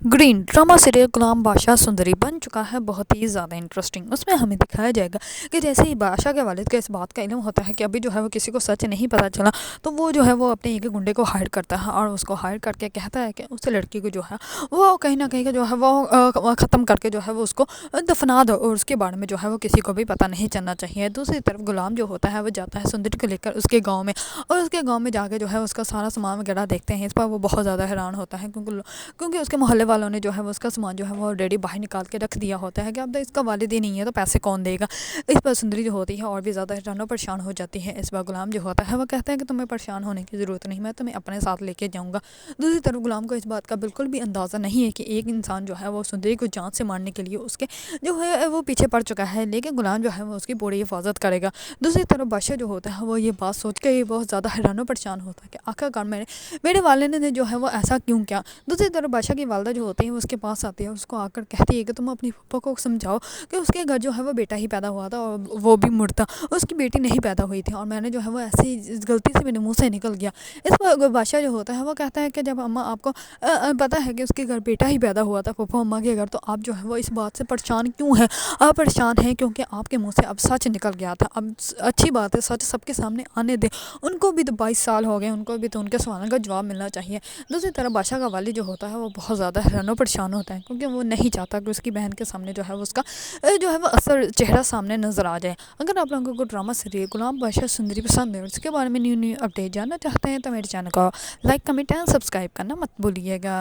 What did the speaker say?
Green drama serial गुलाम बादशाह सुंदरी बन चुका है बहुत ही ज़्यादा इंटरेस्टिंग। उसमें हमें दिखाया जाएगा कि जैसे ही बादशाह के वालिद को इस बात का इल्म होता है कि अभी जो है वो किसी को सच नहीं पता चला, तो वो जो है वो अपने एक गुंडे को हायर करता है और उसको हायर करके कहता है कि उस लड़की को जो है वो कहीं ना कहीं जो है वो ख़त्म करके जो है वो उसको दफना दो और उसके बारे में जो है वो किसी को भी पता नहीं चलना चाहिए। दूसरी तरफ गुलाम जो होता है वो जाता है सुंदरी को लेकर उसके गाँव में, और उसके गाँव में जाके जो है उसका सारा सामान वगैरह देखते हैं। इस पर वो बहुत ज़्यादा हैरान होता है क्योंकि उसके मोहल्ले वालों ने जो है वो उसका सामान जो है वो ऑलरेडी बाहर निकाल के रख दिया होता है कि अब तो इसका वालिद ही नहीं है तो पैसे कौन देगा। इस पर सुंदरी जो होती है और भी ज़्यादा हैरान और परेशान हो जाती है। इस बार गुलाम जो होता है वो कहता है कि तुम्हें परेशान होने की ज़रूरत नहीं, मैं तुम्हें अपने साथ लेके जाऊँगा। दूसरी तरफ गुलाम को इस बात का बिल्कुल भी अंदाज़ा नहीं है कि एक इंसान जो है वो सुंदरी को जान से मारने के लिए उसके जो है वो पीछे पड़ चुका है, लेकिन गुलाम जो है वो उसकी पूरी हिफाजत करेगा। दूसरी तरफ बादशाह जो होता है वो ये बात सोच के बहुत ज़्यादा हैरान और परेशान होता है कि आखिरकार मेरे वालिद ने जो है वो ऐसा क्यों किया। दूसरी तरफ बादशाह की वालदा जो होती है वो उसके पास आती है और उसको आकर कहती है कि तुम अपनी पप्पा को समझाओ कि उसके घर जो है वो बेटा ही पैदा हुआ था और वो भी मुर्दा, उसकी बेटी नहीं पैदा हुई थी और मैंने जो है वो ऐसे ही गलती से मेरे मुंह से निकल गया। इस पर बादशाह जो होता है वो कहता है कि जब अम्मा आपको पता है कि उसके घर बेटा ही पैदा हुआ था पप्पा अम्मा के घर, तो आप जो है वो इस बात से परेशान क्यों हैं। आप परेशान हैं क्योंकि आपके मुंह से अब सच निकल गया था। अब अच्छी बात है, सच सबके सामने आने दें। उनको भी तो 22 साल हो गए, उनको भी तो उनके सवालों का जवाब मिलना चाहिए। दूसरी तरफ बादशाह का वालिद जो होता है वो बहुत ज़्यादा हैरान और परेशान होता है क्योंकि वो नहीं चाहता कि उसकी बहन के सामने जो है वो उसका जो है वो असल चेहरा सामने नज़र आ जाए। अगर आप लोगों को ड्रामा सीरियल गुलाम बादशाह सुंदरी पसंद है और इसके बारे में न्यू न्यू अपडेट जानना चाहते हैं तो मेरे चैनल को लाइक कमेंट एंड सब्सक्राइब करना मत भूलिएगा।